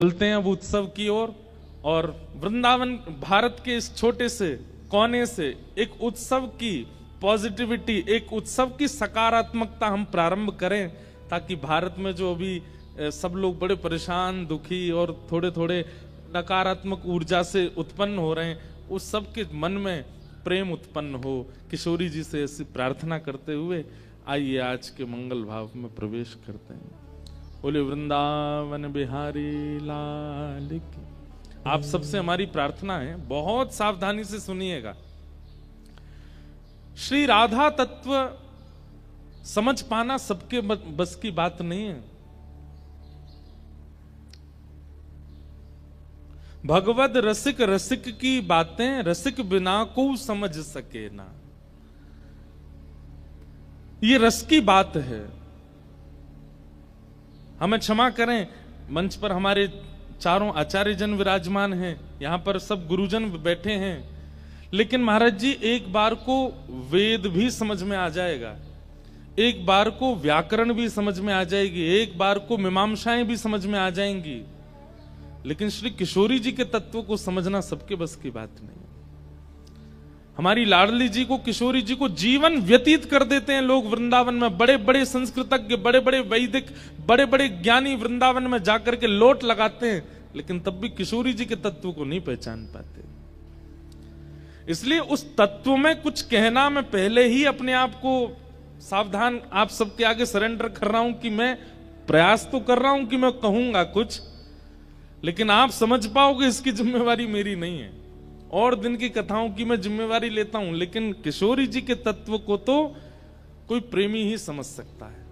चलते हैं अब उत्सव की ओर। और वृंदावन भारत के इस छोटे से कोने से एक उत्सव की पॉजिटिविटी, एक उत्सव की सकारात्मकता हम प्रारंभ करें, ताकि भारत में जो अभी सब लोग बड़े परेशान, दुखी और थोड़े थोड़े नकारात्मक ऊर्जा से उत्पन्न हो रहे हैं, उस सब के मन में प्रेम उत्पन्न हो। किशोरी जी से ऐसी प्रार्थना करते हुए आइए आज के मंगल भाव में प्रवेश करते हैं। बोले वृंदावन बिहारी लाल की। आप सबसे हमारी प्रार्थना है, बहुत सावधानी से सुनिएगा। श्री राधा तत्व समझ पाना सबके बस की बात नहीं है। भगवद रसिक रसिक की बातें रसिक बिना को समझ सके ना, ये रस की बात है। हमें क्षमा करें, मंच पर हमारे चारों आचार्य जन विराजमान हैं, यहां पर सब गुरुजन बैठे हैं, लेकिन महाराज जी एक बार को वेद भी समझ में आ जाएगा, एक बार को व्याकरण भी समझ में आ जाएगी, एक बार को मीमांसाएं भी समझ में आ जाएंगी, लेकिन श्री किशोरी जी के तत्व को समझना सबके बस की बात नहीं। हमारी लाडली जी को, किशोरी जी को जीवन व्यतीत कर देते हैं लोग वृंदावन में। बड़े बड़े संस्कृतज्ञ, बड़े बड़े वैदिक, बड़े बड़े ज्ञानी वृंदावन में जाकर के लोट लगाते हैं, लेकिन तब भी किशोरी जी के तत्व को नहीं पहचान पाते। इसलिए उस तत्व में कुछ कहना, मैं पहले ही अपने आप को सावधान आप सबके आगे सरेंडर कर रहा हूं कि मैं प्रयास तो कर रहा हूं कि मैं कहूंगा कुछ, लेकिन आप समझ पाओगे इसकी जिम्मेवारी मेरी नहीं है। और दिन की कथाओं की मैं जिम्मेवारी लेता हूं, लेकिन किशोरी जी के तत्व को तो कोई प्रेमी ही समझ सकता है,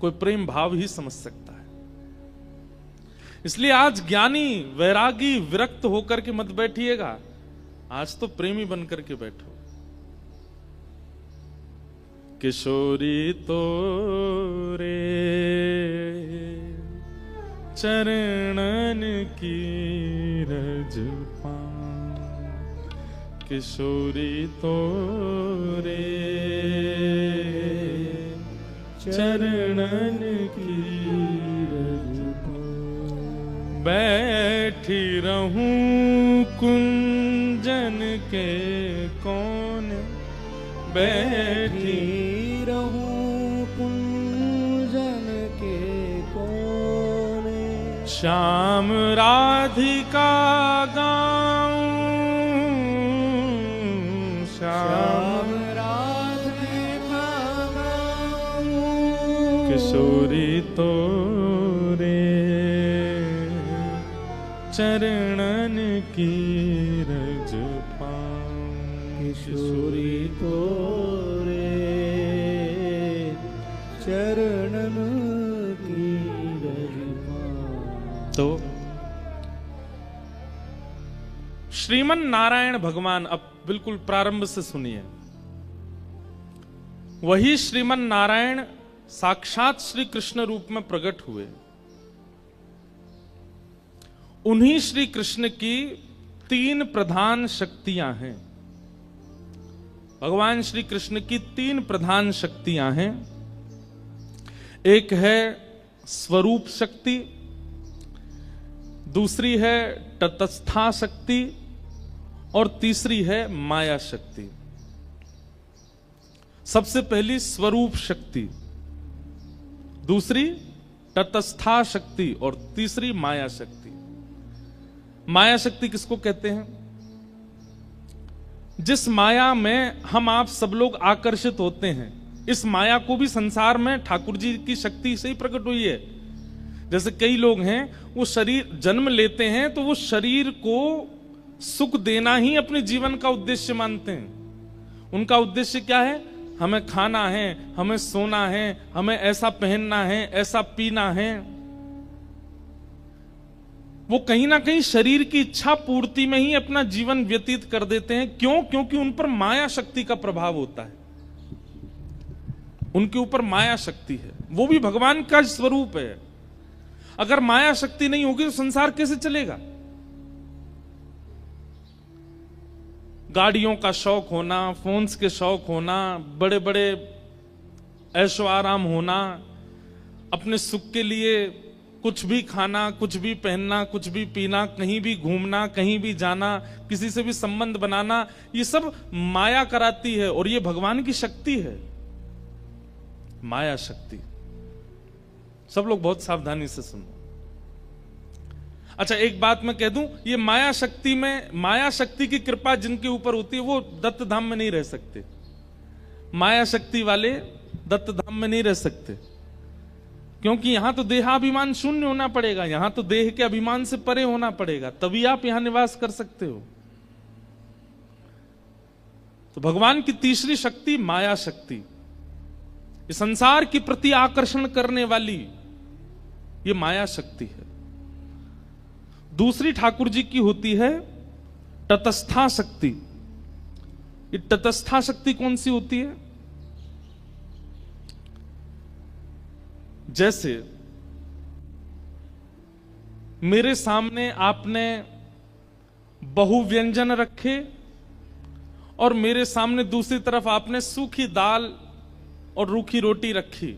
कोई प्रेम भाव ही समझ सकता है। इसलिए आज ज्ञानी, वैरागी, विरक्त होकर के मत बैठिएगा, आज तो प्रेमी बनकर के बैठो। किशोरी तो रे चरणन की रज पाऊं, किशोरी तो रे चरणन की रज पाऊं। बैठी रहूं कुंजन के कोने, बैठी रहूं कुंजन के कोने, श्याम राधिका गाऊं, श्याम राधिका गाऊं, किशोरी तो रे चरणन की रज पाऊं, किशोरी तो रे चरणन की रज पाऊं। तो श्रीमन नारायण भगवान, अब बिल्कुल प्रारंभ से सुनिए, वही श्रीमन नारायण साक्षात श्री कृष्ण रूप में प्रकट हुए। उन्हीं श्री कृष्ण की तीन प्रधान शक्तियां हैं। भगवान श्री कृष्ण की तीन प्रधान शक्तियां हैं। एक है स्वरूप शक्ति, दूसरी है तटस्था शक्ति, और तीसरी है माया शक्ति। सबसे पहली स्वरूप शक्ति, दूसरी तटस्था शक्ति, और तीसरी माया शक्ति। माया शक्ति किसको कहते हैं? जिस माया में हम आप सब लोग आकर्षित होते हैं, इस माया को भी संसार में ठाकुर जी की शक्ति से ही प्रकट हुई है। जैसे कई लोग हैं, वो शरीर जन्म लेते हैं तो वो शरीर को सुख देना ही अपने जीवन का उद्देश्य मानते हैं। उनका उद्देश्य क्या है? हमें खाना है, हमें सोना है, हमें ऐसा पहनना है, ऐसा पीना है। वो कहीं ना कहीं शरीर की इच्छा पूर्ति में ही अपना जीवन व्यतीत कर देते हैं। क्यों? क्योंकि उन पर माया शक्ति का प्रभाव होता है, उनके ऊपर माया शक्ति है, वो भी भगवान का स्वरूप है। अगर माया शक्ति नहीं होगी तो संसार कैसे चलेगा? गाड़ियों का शौक होना, फोन्स के शौक होना, बड़े बड़े ऐशो आराम होना, अपने सुख के लिए कुछ भी खाना, कुछ भी पहनना, कुछ भी पीना, कहीं भी घूमना, कहीं भी जाना, किसी से भी संबंध बनाना, ये सब माया कराती है और ये भगवान की शक्ति है, माया शक्ति। सब लोग बहुत सावधानी से सुनो। अच्छा, एक बात मैं कह दूं, ये माया शक्ति में, माया शक्ति की कृपा जिनके ऊपर होती है वो दत्त धाम में नहीं रह सकते। माया शक्ति वाले दत्त धाम में नहीं रह सकते, क्योंकि यहां तो देहाभिमान शून्य होना पड़ेगा, यहां तो देह के अभिमान से परे होना पड़ेगा, तभी आप यहां निवास कर सकते हो। तो भगवान की तीसरी शक्ति माया शक्ति, ये संसार के प्रति आकर्षण करने वाली ये माया शक्ति है। दूसरी ठाकुर जी की होती है तटस्था शक्ति। ये तटस्था शक्ति कौन सी होती है? जैसे मेरे सामने आपने बहुव्यंजन रखे और मेरे सामने दूसरी तरफ आपने सूखी दाल और रूखी रोटी रखी।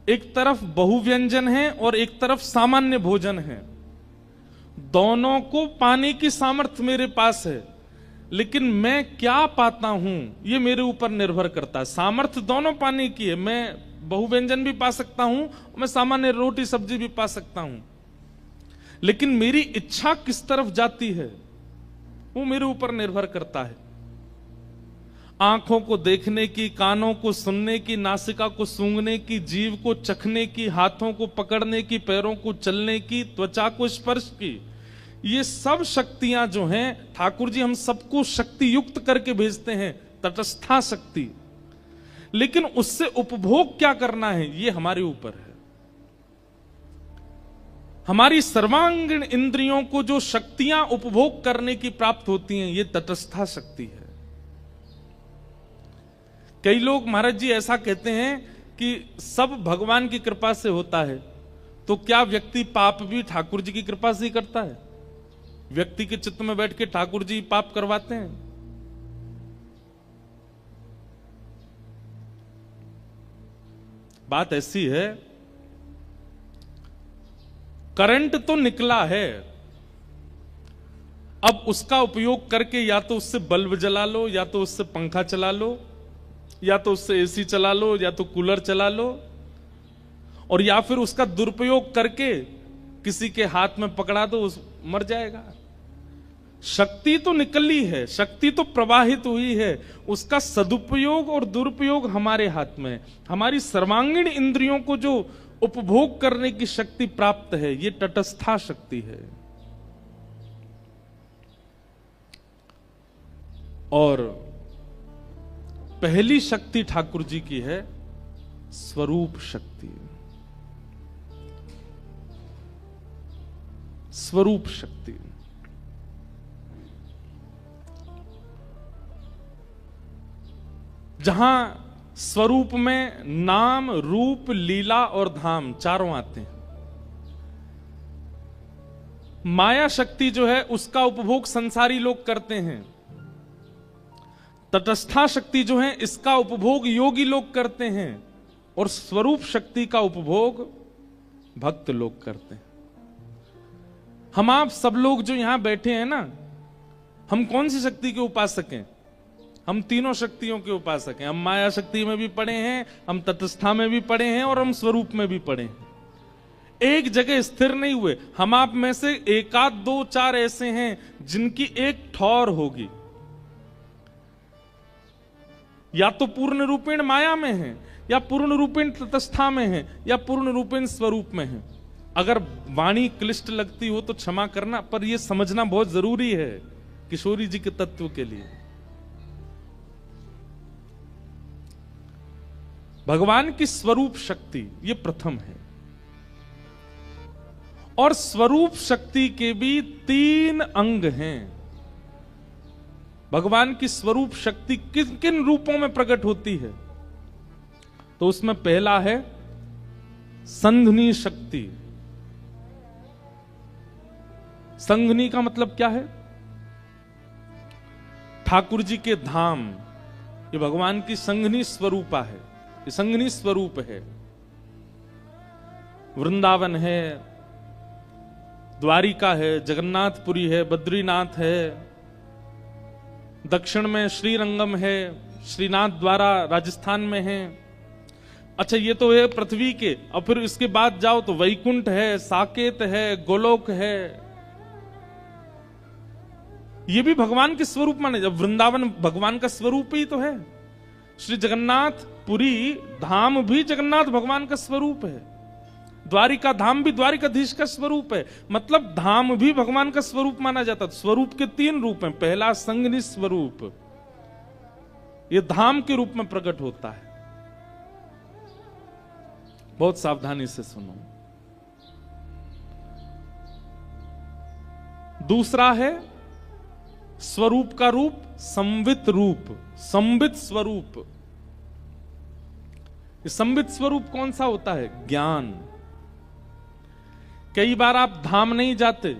एक तरफ बहुव्यंजन है और एक तरफ सामान्य भोजन है। दोनों को पाने की सामर्थ्य मेरे पास है, लेकिन मैं क्या पाता हूं ये मेरे ऊपर निर्भर करता है। सामर्थ्य दोनों पाने की है, मैं बहुव्यंजन भी पा सकता हूं, मैं सामान्य रोटी सब्जी भी पा सकता हूं, लेकिन मेरी इच्छा किस तरफ जाती है वो मेरे ऊपर निर्भर करता है। आंखों को देखने की, कानों को सुनने की, नासिका को सूंघने की, जीव को चखने की, हाथों को पकड़ने की, पैरों को चलने की, त्वचा को स्पर्श की, ये सब शक्तियां जो हैं ठाकुर जी हम सबको शक्ति युक्त करके भेजते हैं, तटस्था शक्ति। लेकिन उससे उपभोग क्या करना है ये हमारे ऊपर है। हमारी सर्वांगीण इंद्रियों को जो शक्तियां उपभोग करने की प्राप्त होती हैं ये तटस्था शक्ति है। कई लोग महाराज जी ऐसा कहते हैं कि सब भगवान की कृपा से होता है, तो क्या व्यक्ति पाप भी ठाकुर जी की कृपा से ही करता है? व्यक्ति के चित्त में बैठ के ठाकुर जी पाप करवाते हैं? बात ऐसी है, करंट तो निकला है, अब उसका उपयोग करके या तो उससे बल्ब जला लो, या तो उससे पंखा चला लो, या तो उससे एसी चला लो, या तो कूलर चला लो, और या फिर उसका दुरुपयोग करके किसी के हाथ में पकड़ा दो, मर जाएगा। शक्ति तो निकली है, शक्ति तो प्रवाहित हुई है, उसका सदुपयोग और दुरुपयोग हमारे हाथ में। हमारी सर्वांगीण इंद्रियों को जो उपभोग करने की शक्ति प्राप्त है ये तटस्था शक्ति है। और पहली शक्ति ठाकुर जी की है स्वरूप शक्ति। स्वरूप शक्ति, जहां स्वरूप में नाम, रूप, लीला और धाम चारों आते हैं। माया शक्ति जो है उसका उपभोग संसारी लोग करते हैं। तटस्था शक्ति जो है इसका उपभोग योगी लोग करते हैं, और स्वरूप शक्ति का उपभोग भक्त लोग करते हैं। हम आप सब लोग जो यहां बैठे हैं ना, हम कौन सी शक्ति के उपासक हैं? हम तीनों शक्तियों के उपासक हैं। हम माया शक्ति में भी पढ़े हैं, हम तटस्था में भी पढ़े हैं, और हम स्वरूप में भी पढ़े हैं। एक जगह स्थिर नहीं हुए। हम आप में से एकाध दो चार ऐसे हैं जिनकी एक ठौर होगी, या तो पूर्ण रूपेण माया में है, या पूर्ण रूपेण तटस्था में है, या पूर्ण रूपेण स्वरूप में है। अगर वाणी क्लिष्ट लगती हो तो क्षमा करना, पर यह समझना बहुत जरूरी है किशोरी जी के तत्व के लिए। भगवान की स्वरूप शक्ति ये प्रथम है, और स्वरूप शक्ति के भी 3 अंग हैं। भगवान की स्वरूप शक्ति किन किन रूपों में प्रकट होती है? तो उसमें पहला है संघनी शक्ति। संघनी का मतलब क्या है? ठाकुर जी के धाम, ये भगवान की संघनी स्वरूपा है, ये संघनी स्वरूप है। वृंदावन है, द्वारिका है, जगन्नाथपुरी है, बद्रीनाथ है, दक्षिण में श्रीरंगम है, श्रीनाथ द्वारा राजस्थान में है। अच्छा, ये तो है पृथ्वी के। और फिर इसके बाद जाओ तो वैकुंठ है, साकेत है, गोलोक है। ये भी भगवान के स्वरूप माने। जब वृंदावन भगवान का स्वरूप ही तो है, श्री जगन्नाथपुरी धाम भी जगन्नाथ भगवान का स्वरूप है, द्वारिका धाम भी द्वारिकाधीश का स्वरूप है। मतलब धाम भी भगवान का स्वरूप माना जाता है। स्वरूप के 3 रूप हैं। पहला संगनि स्वरूप, ये धाम के रूप में प्रकट होता है। बहुत सावधानी से सुनो। दूसरा है स्वरूप का रूप, संवित रूप, संवित स्वरूप। ये संवित स्वरूप कौन सा होता है? ज्ञान। कई बार आप धाम नहीं जाते,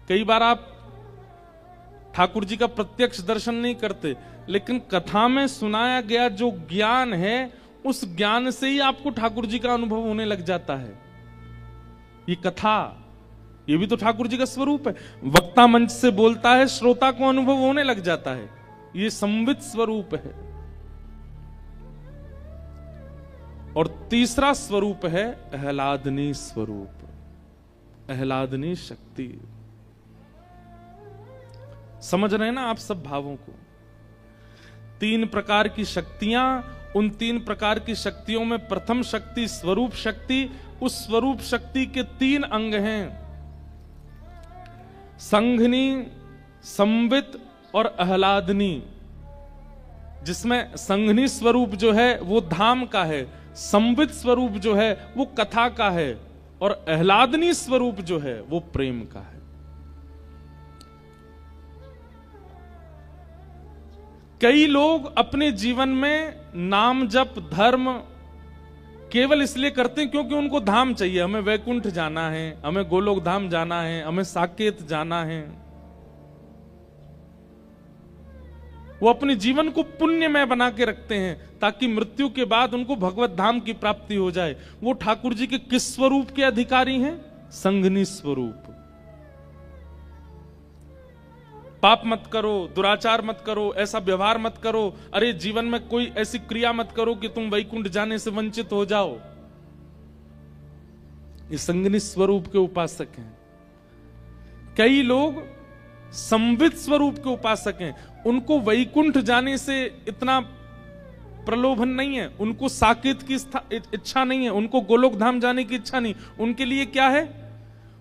कई बार आप ठाकुर जी का प्रत्यक्ष दर्शन नहीं करते, लेकिन कथा में सुनाया गया जो ज्ञान है, उस ज्ञान से ही आपको ठाकुर जी का अनुभव होने लग जाता है। ये कथा, ये भी तो ठाकुर जी का स्वरूप है। वक्ता मंच से बोलता है, श्रोता को अनुभव होने लग जाता है। ये संवित स्वरूप है। और तीसरा स्वरूप है आह्लादनी स्वरूप, आह्लादनी शक्ति। समझ रहे हैं ना आप सब भावों को? 3 प्रकार की शक्तियां, उन 3 प्रकार की शक्तियों में प्रथम शक्ति स्वरूप शक्ति। उस स्वरूप शक्ति के 3 अंग हैं, संघनी, संवित और आह्लादनी। जिसमें संघनी स्वरूप जो है वो धाम का है, संवित स्वरूप जो है वो कथा का है, और आह्लादनी स्वरूप जो है वो प्रेम का है। कई लोग अपने जीवन में नाम जप धर्म केवल इसलिए करते हैं क्योंकि उनको धाम चाहिए। हमें वैकुंठ जाना है, हमें गोलोक धाम जाना है, हमें साकेत जाना है। वो अपने जीवन को पुण्यमय बना के रखते हैं ताकि मृत्यु के बाद उनको भगवत धाम की प्राप्ति हो जाए। वो ठाकुर जी के किस स्वरूप के अधिकारी हैं? संघनी स्वरूप। पाप मत करो, दुराचार मत करो, ऐसा व्यवहार मत करो, अरे जीवन में कोई ऐसी क्रिया मत करो कि तुम वैकुंठ जाने से वंचित हो जाओ। ये संघनी स्वरूप के उपासक हैं। कई लोग संवित स्वरूप के उपासक हैं। उनको वैकुंठ जाने से इतना प्रलोभन नहीं है, उनको साकेत की इच्छा नहीं है, उनको गोलोक धाम जाने की इच्छा नहीं। उनके लिए क्या है?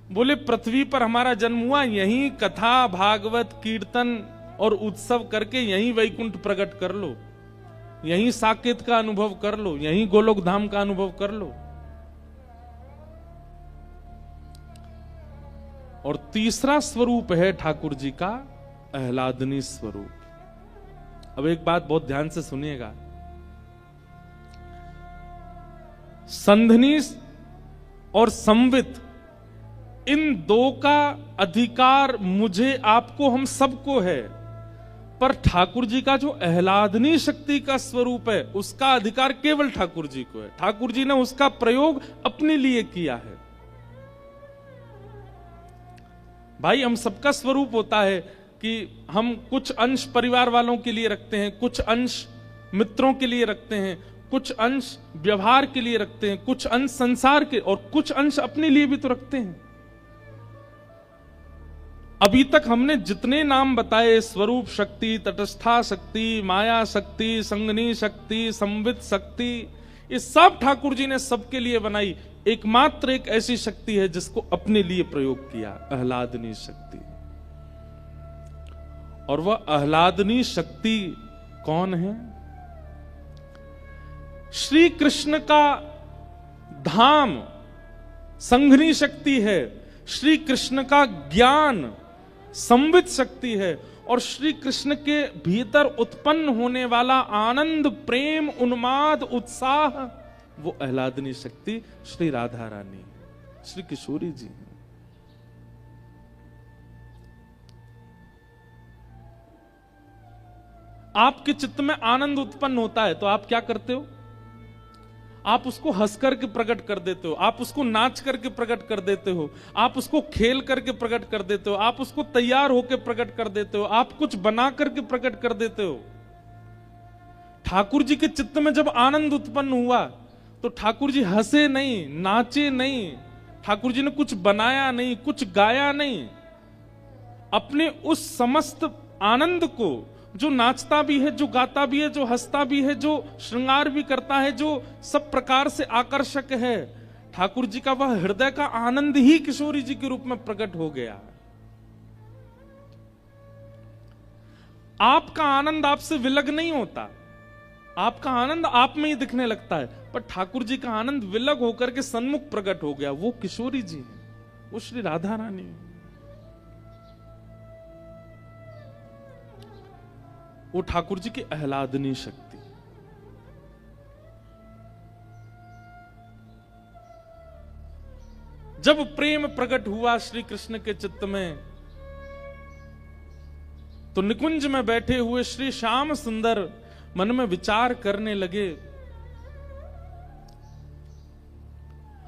बोले पृथ्वी पर हमारा जन्म हुआ, यहीं कथा भागवत कीर्तन और उत्सव करके यहीं वैकुंठ प्रकट कर लो, यहीं साकेत का अनुभव कर लो, यहीं गोलोक धाम का अनुभव कर लो। और तीसरा स्वरूप है ठाकुर जी का आह्लादनी स्वरूप। अब एक बात बहुत ध्यान से सुनिएगा, संधनी और संवित, इन 2 का अधिकार मुझे, आपको, हम सबको है। पर ठाकुर जी का जो आह्लादनी शक्ति का स्वरूप है, उसका अधिकार केवल ठाकुर जी को है। ठाकुर जी ने उसका प्रयोग अपने लिए किया है। भाई, हम सबका स्वरूप होता है कि हम कुछ अंश परिवार वालों के लिए रखते हैं, कुछ अंश मित्रों के लिए रखते हैं, कुछ अंश व्यवहार के लिए रखते हैं, कुछ अंश संसार के, और कुछ अंश अपने लिए भी तो रखते हैं। अभी तक हमने जितने नाम बताए, स्वरूप शक्ति, तटस्था शक्ति, माया शक्ति, संगनी शक्ति, संवित शक्ति, ये सब ठाकुर जी ने सबके लिए बनाई। एकमात्र एक ऐसी शक्ति है जिसको अपने लिए प्रयोग किया, आह्लादनी शक्ति। और वह आह्लादनी शक्ति कौन है? श्री कृष्ण का धाम संघनी शक्ति है, श्री कृष्ण का ज्ञान संवित शक्ति है, और श्री कृष्ण के भीतर उत्पन्न होने वाला आनंद, प्रेम, उन्माद, उत्साह, वो आह्लादनी शक्ति श्री राधा रानी, श्री किशोरी जी। आपके चित्त में आनंद उत्पन्न होता है तो आप क्या करते हो? आप उसको हंस करके प्रकट कर देते हो, आप उसको नाच करके प्रकट कर देते हो, आप उसको खेल करके प्रकट कर देते हो, आप उसको तैयार होकर प्रकट कर देते हो, आप कुछ बना करके प्रकट कर देते हो। ठाकुर जी के चित्त में जब आनंद उत्पन्न हुआ तो ठाकुर जी हंसे नहीं, नाचे नहीं, ठाकुर जी ने कुछ बनाया नहीं, कुछ गाया नहीं। अपने उस समस्त आनंद को, जो नाचता भी है, जो गाता भी है, जो हंसता भी है, जो श्रृंगार भी करता है, जो सब प्रकार से आकर्षक है, ठाकुर जी का वह हृदय का आनंद ही किशोरी जी के रूप में प्रकट हो गया। आपका आनंद आपसे विलग नहीं होता, आपका आनंद आप में ही दिखने लगता है, पर ठाकुर जी का आनंद विलग होकर के सन्मुख प्रकट हो गया। वो किशोरी जी हैं, वो श्री राधा रानी है, वो ठाकुर जी की आह्लादनी शक्ति। जब प्रेम प्रकट हुआ श्री कृष्ण के चित्त में, तो निकुंज में बैठे हुए श्री श्याम सुंदर मन में विचार करने लगे,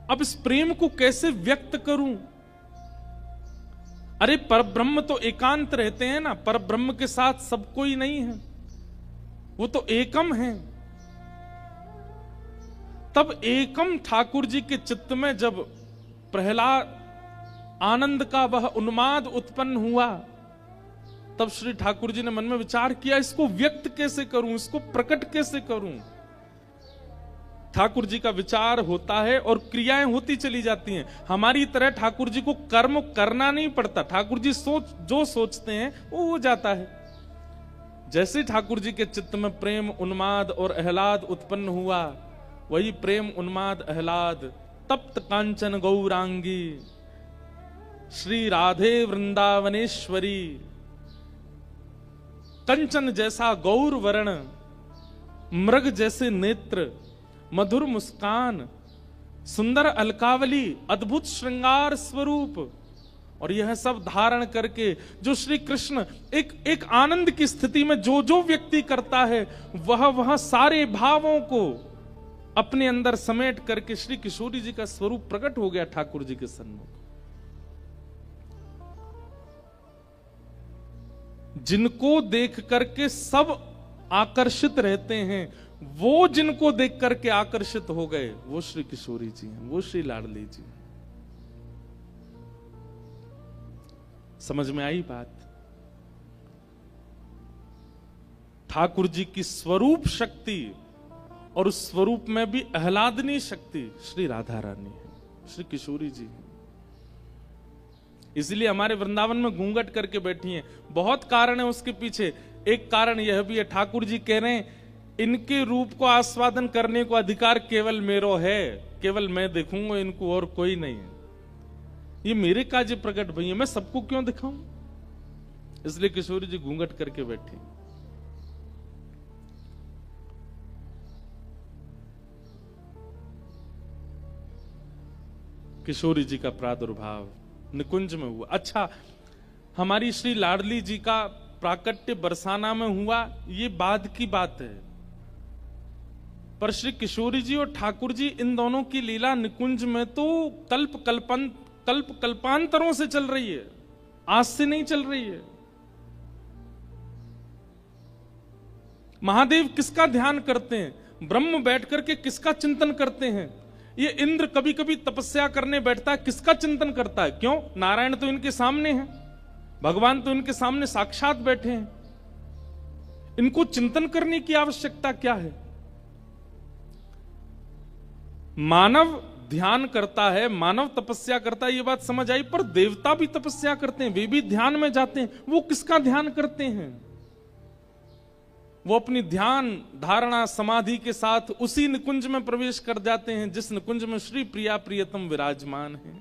अब इस प्रेम को कैसे व्यक्त करूं? अरे परब्रह्म तो एकांत रहते हैं ना, परब्रह्म के साथ सब कोई नहीं है, वो तो एकम है। तब एकम ठाकुर जी के चित्त में जब प्रहलाद आनंद का वह उन्माद उत्पन्न हुआ, तब श्री ठाकुर जी ने मन में विचार किया, इसको व्यक्त कैसे करूं, इसको प्रकट कैसे करूं। ठाकुर जी का विचार होता है और क्रियाएं होती चली जाती हैं। हमारी तरह ठाकुर जी को कर्म करना नहीं पड़ता, ठाकुर जी जो सोचते हैं वो हो जाता है। जैसे ठाकुर जी के चित्त में प्रेम उन्माद और आह्लाद उत्पन्न हुआ, वही प्रेम उन्माद आह्लाद तप्त कांचन गौरांगी श्री राधे वृंदावनेश्वरी, कंचन जैसा गौर वर्ण, मृग जैसे नेत्र, मधुर मुस्कान, सुंदर अलकावली, अद्भुत श्रृंगार स्वरूप, और यह सब धारण करके जो श्री कृष्ण एक आनंद की स्थिति में जो जो व्यक्ति करता है, वह सारे भावों को अपने अंदर समेट करके श्री किशोरी जी का स्वरूप प्रकट हो गया ठाकुर जी के सन्मुख। जिनको देख करके सब आकर्षित रहते हैं, वो जिनको देख करके आकर्षित हो गए, वो श्री किशोरी जी हैं, वो श्री लाडली जी हैं। समझ में आई बात? ठाकुर जी की स्वरूप शक्ति और उस स्वरूप में भी आह्लादनी शक्ति श्री राधा रानी है, श्री किशोरी जी है। इसलिए हमारे वृंदावन में घूंघट करके बैठी हैं। बहुत कारण है उसके पीछे। एक कारण यह भी है, ठाकुर जी कह रहे हैं इनके रूप को आस्वादन करने को अधिकार केवल मेरो है, केवल मैं देखूंगा इनको और कोई नहीं है। ये मेरे काज प्रकट भई है, मैं सबको क्यों दिखाऊं? इसलिए किशोरी जी घूंघट करके बैठी। किशोरी जी का प्रादुर्भाव निकुंज में हुआ। अच्छा, हमारी श्री लाडली जी का प्राकट्य बरसाना में हुआ, ये बाद की बात है, पर श्री किशोरी जी और ठाकुर जी इन दोनों की लीला निकुंज में तो कल्प कल्पांतरों से चल रही है, आज से नहीं चल रही है। महादेव किसका ध्यान करते हैं? ब्रह्म बैठ करके किसका चिंतन करते हैं? ये इंद्र कभी कभी तपस्या करने बैठता है, किसका चिंतन करता है? क्यों? नारायण तो इनके सामने है, भगवान तो इनके सामने साक्षात बैठे हैं, इनको चिंतन करने की आवश्यकता क्या है? मानव ध्यान करता है, मानव तपस्या करता है, ये बात समझ आई, पर देवता भी तपस्या करते हैं, वे भी ध्यान में जाते हैं। वो किसका ध्यान करते हैं? वो अपनी ध्यान धारणा समाधि के साथ उसी निकुंज में प्रवेश कर जाते हैं जिस निकुंज में श्री प्रिया प्रियतम विराजमान है।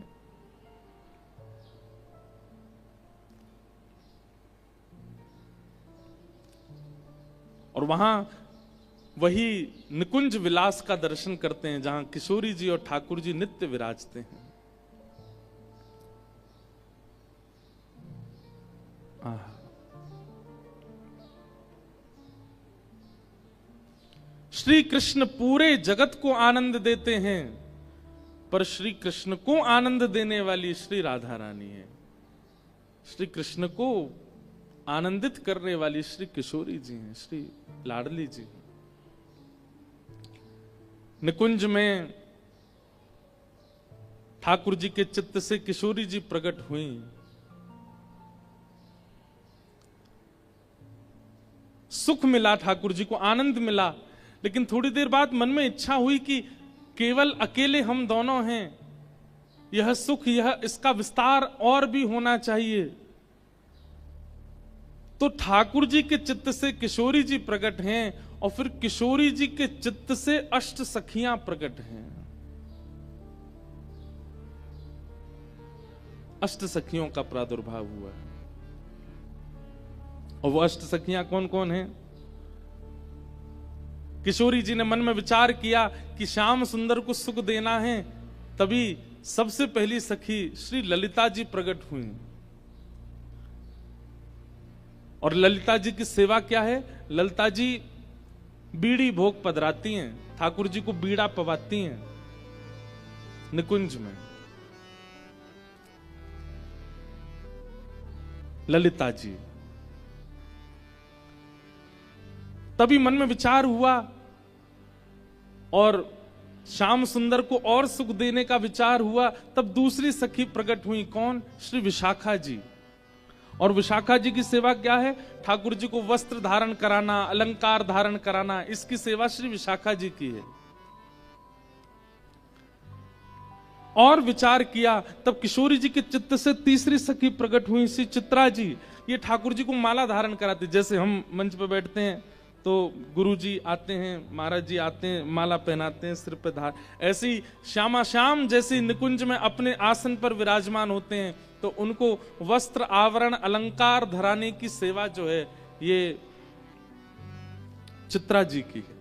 और वहां वही निकुंज विलास का दर्शन करते हैं जहां किशोरी जी और ठाकुर जी नित्य विराजते हैं। श्री कृष्ण पूरे जगत को आनंद देते हैं, पर श्री कृष्ण को आनंद देने वाली श्री राधा रानी है। श्री कृष्ण को आनंदित करने वाली श्री किशोरी जी हैं, श्री लाडली जी। निकुंज में ठाकुर जी के चित्त से किशोरी जी प्रकट हुई। सुख मिला, ठाकुर जी को आनंद मिला, लेकिन थोड़ी देर बाद मन में इच्छा हुई कि केवल अकेले हम दोनों हैं, यह सुख, यह इसका विस्तार और भी होना चाहिए। तो ठाकुर जी के चित्त से किशोरी जी प्रकट हैं, और फिर किशोरी जी के चित्त से अष्ट सखियां प्रकट हैं। अष्ट सखियों का प्रादुर्भाव हुआ है। और वो अष्ट सखियां कौन कौन हैं? किशोरी जी ने मन में विचार किया कि श्याम सुंदर को सुख देना है, तभी सबसे पहली सखी श्री ललिता जी प्रकट हुई। और ललिता जी की सेवा क्या है? ललिता जी बीड़ी भोग पधराती हैं, ठाकुर जी को बीड़ा पवाती हैं निकुंज में। ललिता जी, तभी मन में विचार हुआ और श्याम सुंदर को और सुख देने का विचार हुआ। तब दूसरी सखी प्रकट हुई, कौन? श्री विशाखा जी। और विशाखा जी की सेवा क्या है? ठाकुर जी को वस्त्र धारण कराना, अलंकार धारण कराना, इसकी सेवा श्री विशाखा जी की है। और विचार किया, तब किशोरी जी के चित्त से तीसरी सखी प्रकट हुई, श्री चित्रा जी। ये ठाकुर जी को माला धारण कराती। जैसे हम मंच पे बैठते हैं तो गुरु जी आते हैं, महाराज जी आते हैं, माला पहनाते हैं, सिर पे धार। ऐसे ही श्यामा श्याम जैसे निकुंज में अपने आसन पर विराजमान होते हैं, तो उनको वस्त्र आवरण अलंकार धराने की सेवा जो है ये चित्रा जी की है।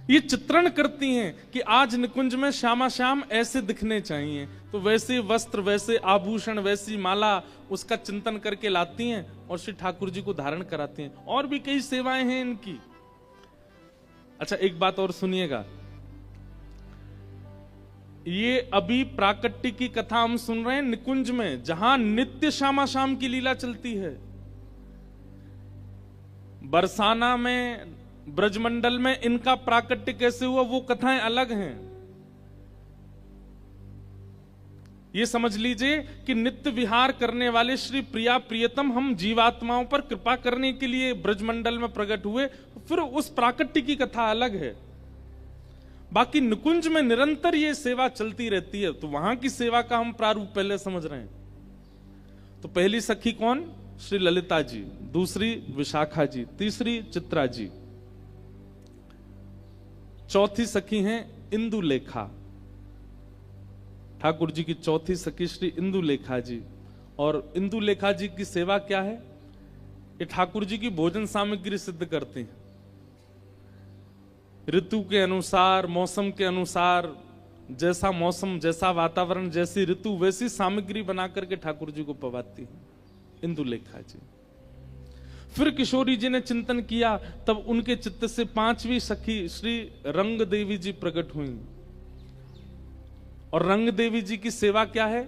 ये चित्रण करती हैं कि आज निकुंज में श्यामा श्याम ऐसे दिखने चाहिए, तो वैसे वस्त्र, वैसे आभूषण, वैसी माला उसका चिंतन करके लाती हैं और श्री ठाकुर जी को धारण कराती हैं। और भी कई सेवाएं हैं इनकी। अच्छा, एक बात और सुनिएगा, ये अभी प्राकट्य की कथा हम सुन रहे हैं निकुंज में, जहां नित्य श्यामा श्याम की लीला चलती है। बरसाना में, ब्रजमंडल में इनका प्राकट्य कैसे हुआ वो कथाएं अलग हैं। ये समझ लीजिए कि नित्य विहार करने वाले श्री प्रिया प्रियतम हम जीवात्माओं पर कृपा करने के लिए ब्रजमंडल में प्रकट हुए, फिर उस प्राकट्य की कथा अलग है। बाकी निकुंज में निरंतर ये सेवा चलती रहती है, तो वहां की सेवा का हम प्रारूप पहले समझ रहे हैं। तो पहली सखी कौन? श्री ललिता जी, दूसरी विशाखा जी, तीसरी चित्रा जी, चौथी सखी हैं इंदुलेखा। ठाकुर जी की चौथी सखी श्री इंदुलेखा जी। और इंदुलेखा जी की सेवा क्या है? ये ठाकुर जी की भोजन सामग्री सिद्ध करती हैं। ऋतु के अनुसार, मौसम के अनुसार, जैसा मौसम, जैसा वातावरण, जैसी ऋतु, वैसी सामग्री बना करके ठाकुर जी को पवाती है इंदुलेखा जी। फिर किशोरी जी ने चिंतन किया, तब उनके चित्त से पांचवी सखी श्री रंग देवी जी प्रकट हुई। और रंग देवी जी की सेवा क्या है?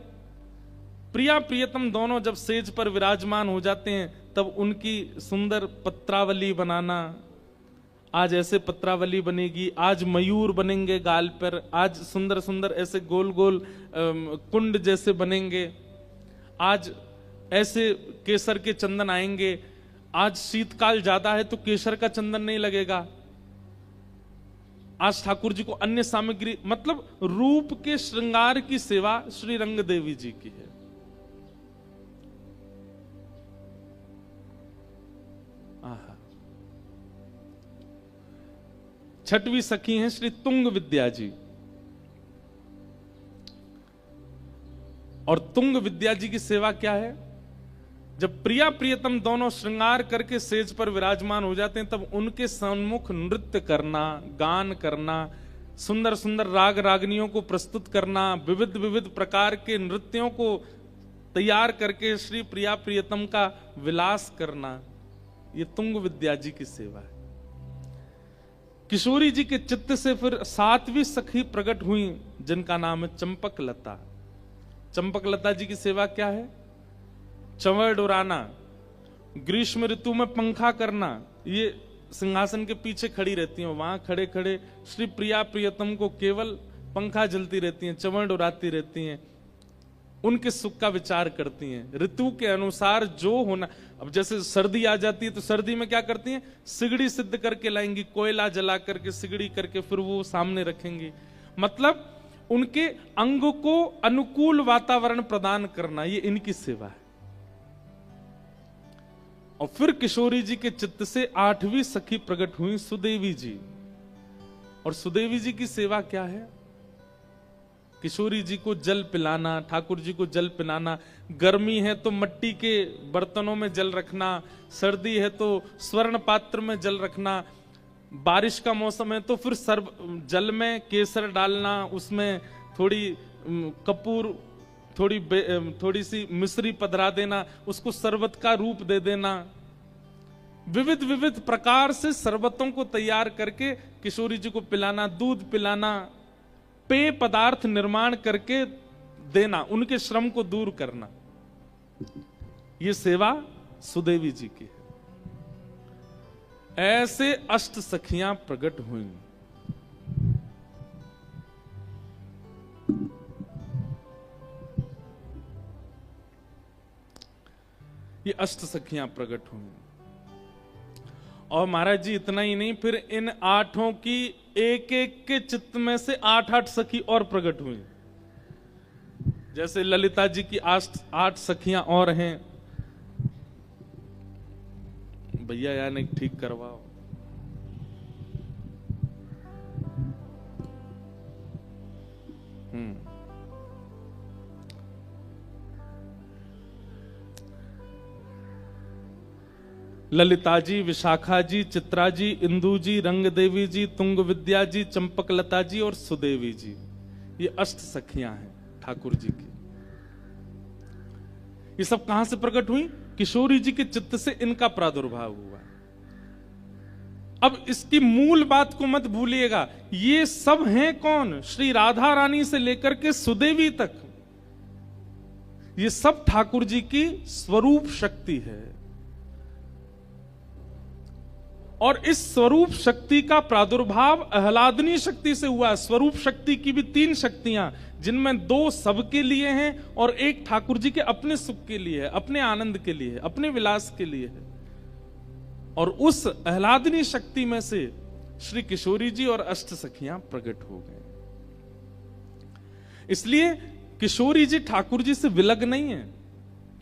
प्रिया प्रियतम दोनों जब सेज पर विराजमान हो जाते हैं, तब उनकी सुंदर पत्रावली बनाना। आज ऐसे पत्रावली बनेगी, आज मयूर बनेंगे गाल पर, आज सुंदर सुंदर ऐसे गोल गोल कुंड जैसे बनेंगे, आज ऐसे केसर के चंदन आएंगे। आज शीतकाल ज्यादा है तो केसर का चंदन नहीं लगेगा। आज ठाकुर जी को अन्य सामग्री, मतलब रूप के श्रृंगार की सेवा श्री रंग देवी जी की है। छठवीं सखी हैं श्री तुंग विद्या जी। और तुंग विद्या जी की सेवा क्या है? जब प्रिया प्रियतम दोनों श्रृंगार करके सेज पर विराजमान हो जाते हैं, तब उनके सम्मुख नृत्य करना, गान करना, सुंदर सुंदर राग रागनियों को प्रस्तुत करना, विविध विविध प्रकार के नृत्यों को तैयार करके श्री प्रिया प्रियतम का विलास करना, ये तुंग विद्या जी की सेवा है। किशोरी जी के चित्त से फिर 7वीं सखी प्रकट हुई, जिनका नाम है चंपक लता। चंपक लता जी की सेवा क्या है? चंवर उड़ाना, ग्रीष्म ऋतु में पंखा करना। ये सिंहासन के पीछे खड़ी रहती हैं, वहां खड़े खड़े श्री प्रिया प्रियतम को केवल पंखा जलती रहती हैं, चंवर उड़ाती रहती हैं, उनके सुख का विचार करती हैं। ऋतु के अनुसार जो होना, अब जैसे सर्दी आ जाती है तो सर्दी में क्या करती हैं? सिगड़ी सिद्ध करके लाएंगी, कोयला जला करके सिगड़ी करके फिर वो सामने रखेंगी। मतलब उनके अंग को अनुकूल वातावरण प्रदान करना, ये इनकी सेवा है। और फिर किशोरी जी के चित्त से 8वीं सखी प्रकट हुई, सुदेवी जी। और सुदेवी जी की सेवा क्या है? किशोरी जी को जल पिलाना, ठाकुर जी को जल पिलाना। गर्मी है तो मिट्टी के बर्तनों में जल रखना, सर्दी है तो स्वर्ण पात्र में जल रखना, बारिश का मौसम है तो फिर जल में केसर डालना, उसमें थोड़ी कपूर, थोड़ी सी मिश्री पधरा देना, उसको शरबत का रूप दे देना। विविध विविध प्रकार से शरबतों को तैयार करके किशोरी जी को पिलाना, दूध पिलाना, पेय पदार्थ निर्माण करके देना, उनके श्रम को दूर करना। ये सेवा सुदेवी जी की है। ऐसे अष्ट सखियां प्रकट हुई। ये अष्ट सखियां प्रकट हुई। और महाराज जी इतना ही नहीं, फिर इन 8 की एक एक के चित्त में से 8 सखी और प्रकट हुई। जैसे ललिता जी की 8 सखियां और हैं। भैया यानी ठीक करवाओ। ललिता जी, विशाखा जी, चित्रा जी, इंदु जी, रंग देवी जी, तुंग विद्या जी, चंपक लता जी और सुदेवी जी, ये अष्ट सखियां हैं ठाकुर जी की। ये सब कहां से प्रकट हुई? किशोरी जी के चित्त से इनका प्रादुर्भाव हुआ। अब इसकी मूल बात को मत भूलिएगा, ये सब हैं कौन? श्री राधा रानी से लेकर के सुदेवी तक, ये सब ठाकुर जी की स्वरूप शक्ति है। और इस स्वरूप शक्ति का प्रादुर्भाव आह्लादनी शक्ति से हुआ। स्वरूप शक्ति की भी 3 शक्तियां, जिनमें 2 सबके लिए हैं और 1 ठाकुर जी के अपने सुख के लिए है, अपने आनंद के लिए है, अपने विलास के लिए है। और उस आह्लादनी शक्ति में से श्री किशोरी जी और अष्ट सखियां प्रकट हो गए। इसलिए किशोरी जी ठाकुर जी से विलग नहीं है,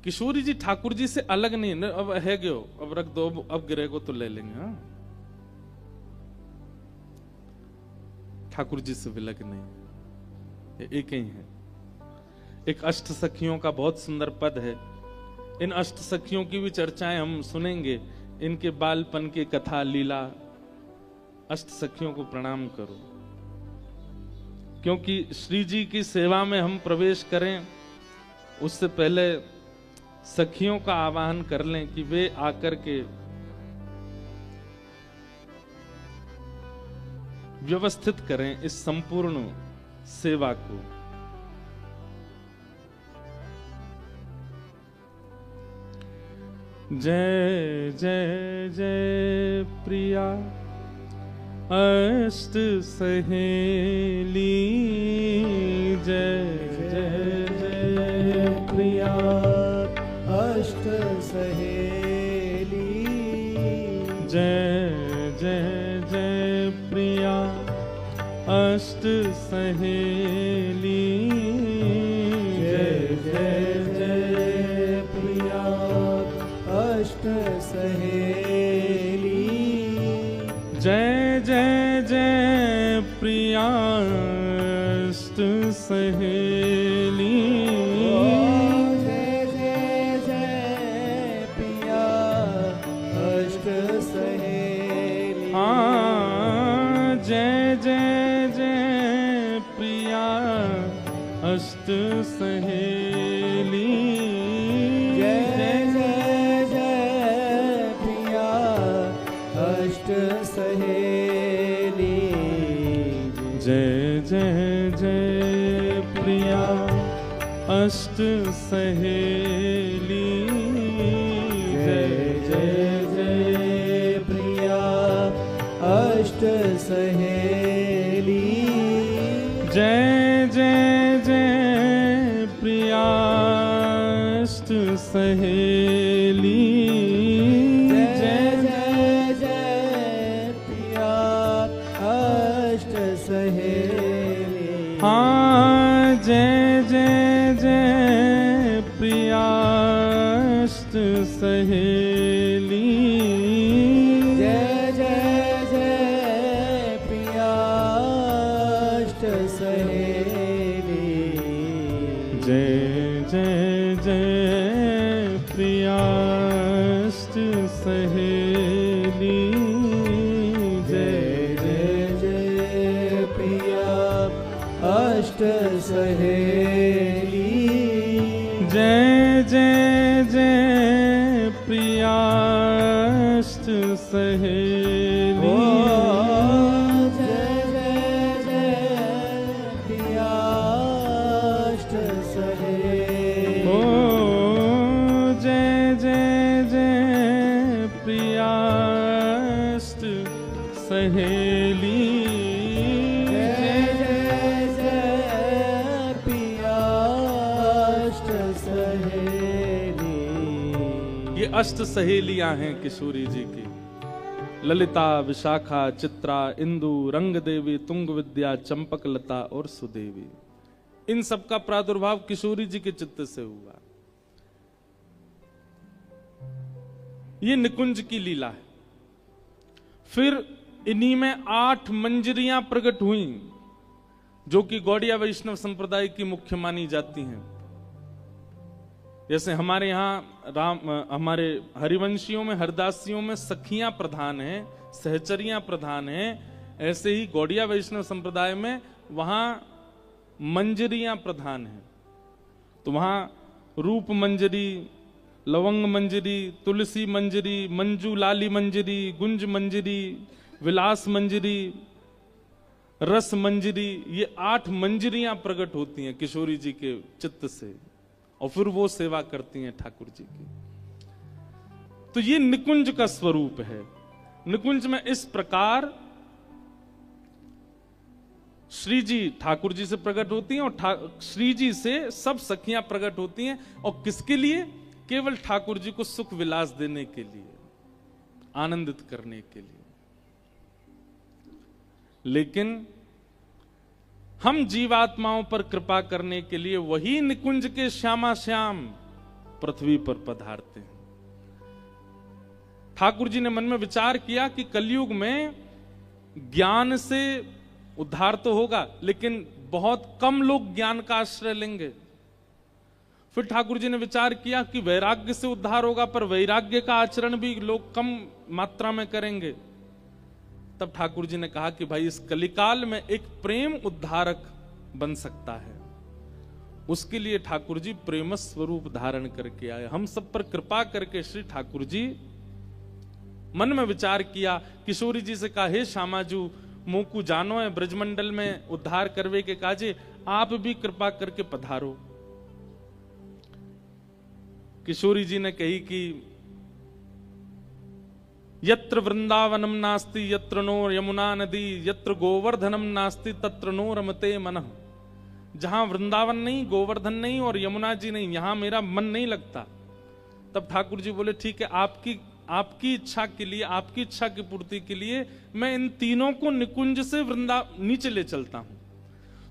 किशोरी जी ठाकुर जी से अलग नहीं है। अब है गयो, अब रख दो, अब गिरेगो तो ले लेंगे। हाँ, ठाकुर जी से विलग नहीं है, एक ही है। एक अष्ट सखियों का बहुत सुंदर पद है। इन अष्ट सखियों की भी चर्चाएं हम सुनेंगे, इनके बालपन की कथा लीला। अष्ट सखियों को प्रणाम करो, क्योंकि श्री जी की सेवा में हम प्रवेश करें उससे पहले सखियों का आवाहन कर लें कि वे आकर के व्यवस्थित करें इस संपूर्ण सेवा को। जय जय जय प्रिया अष्ट सहेली, जय जय जय प्रिया अष्ट सहेली, जय जय जय प्रिया अष्ट सहेली, जय जय जय प्रिया अष्ट सहेली, जय जय जय प्रिया अष्ट सहेली, जय जय जय प्रिया अष्ट सहेली, हाँ, जय जय जय प्रिया अष्ट सहेली, जय जय जय प्रिया अष्ट सहेली, अष्ट सहेली। जय जय जय प्रिया अष्ट सहेली। जय जय जय प्रिया अष्ट सहेली। जय जय जय प्रिया अष्ट सहेली। हाँ जय जय जय प्रिया अष्ट सहेली। जय जय जय प्रिया अष्ट सहेली। जय जय जय प्रिया अष्ट सहेली। जय जय जय प्रिया अष्ट सहेली। जय जय जय प्रिया अष्ट सहेली। ओ जय जय जय प्रिया अष्ट सहेली। ओ जय जय जय प्रिया अष्ट सहेली। जय जय जय प्रिया अष्ट सहेली। ये अष्ट सहेलियां हैं किशोरी जी की। ललिता, विशाखा, चित्रा, इंदु, रंग देवी, तुंग विद्या, चंपक लता और सुदेवी। इन सब का प्रादुर्भाव किशोरी जी के चित्त से हुआ। ये निकुंज की लीला है। फिर इन्हीं में 8 मंजरियां प्रकट हुई जो कि गौड़िया वैष्णव संप्रदाय की मुख्य मानी जाती हैं। जैसे हमारे यहाँ हमारे हरिवंशियों में, हरदासियों में सखियां प्रधान हैं, सहचरियां प्रधान हैं। ऐसे ही गौड़िया वैष्णव संप्रदाय में वहां मंजरियां प्रधान हैं। तो वहां रूप मंजरी, लवंग मंजरी, तुलसी मंजरी, मंजू लाली मंजरी, गुंज मंजरी, विलास मंजरी, रस मंजरी, ये 8 मंजरियां प्रकट होती हैं किशोरी जी के चित्त से और फिर वो सेवा करती हैं ठाकुर जी की। तो ये निकुंज का स्वरूप है। निकुंज में इस प्रकार श्री जी ठाकुर जी से प्रकट होती हैं और श्री जी से सब सखियां प्रकट होती हैं। और किसके लिए? केवल ठाकुर जी को सुख विलास देने के लिए, आनंदित करने के लिए। लेकिन हम जीवात्माओं पर कृपा करने के लिए वही निकुंज के श्यामा श्याम पृथ्वी पर पधारते हैं। ठाकुर जी ने मन में विचार किया कि कलयुग में ज्ञान से उद्धार तो होगा, लेकिन बहुत कम लोग ज्ञान का आश्रय लेंगे। फिर ठाकुर जी ने विचार किया कि वैराग्य से उद्धार होगा, पर वैराग्य का आचरण भी लोग कम मात्रा में करेंगे। तब ठाकुर जी ने कहा कि भाई इस कलिकाल में एक प्रेम उद्धारक बन सकता है। उसके लिए ठाकुर जी प्रेम स्वरूप धारण करके आए। हम सब पर कृपा करके श्री ठाकुर जी मन में विचार किया, किशोरी जी से कहा, हे श्यामाजू मोकू जानो है ब्रजमंडल में उद्धार करवे के काजे, आप भी कृपा करके पधारो। किशोरी जी ने कही कि यत्र वृंदावनम नास्ति यत्र नो यमुना नदी, यत्र गोवर्धनम नास्ति तत्र नो रमते मनः। जहां वृंदावन नहीं, गोवर्धन नहीं और यमुना जी नहीं, यहां मेरा मन नहीं लगता। तब ठाकुर जी बोले, ठीक है, आपकी इच्छा के लिए, आपकी इच्छा की पूर्ति के लिए मैं इन तीनों को निकुंज से नीचे ले चलता हूं।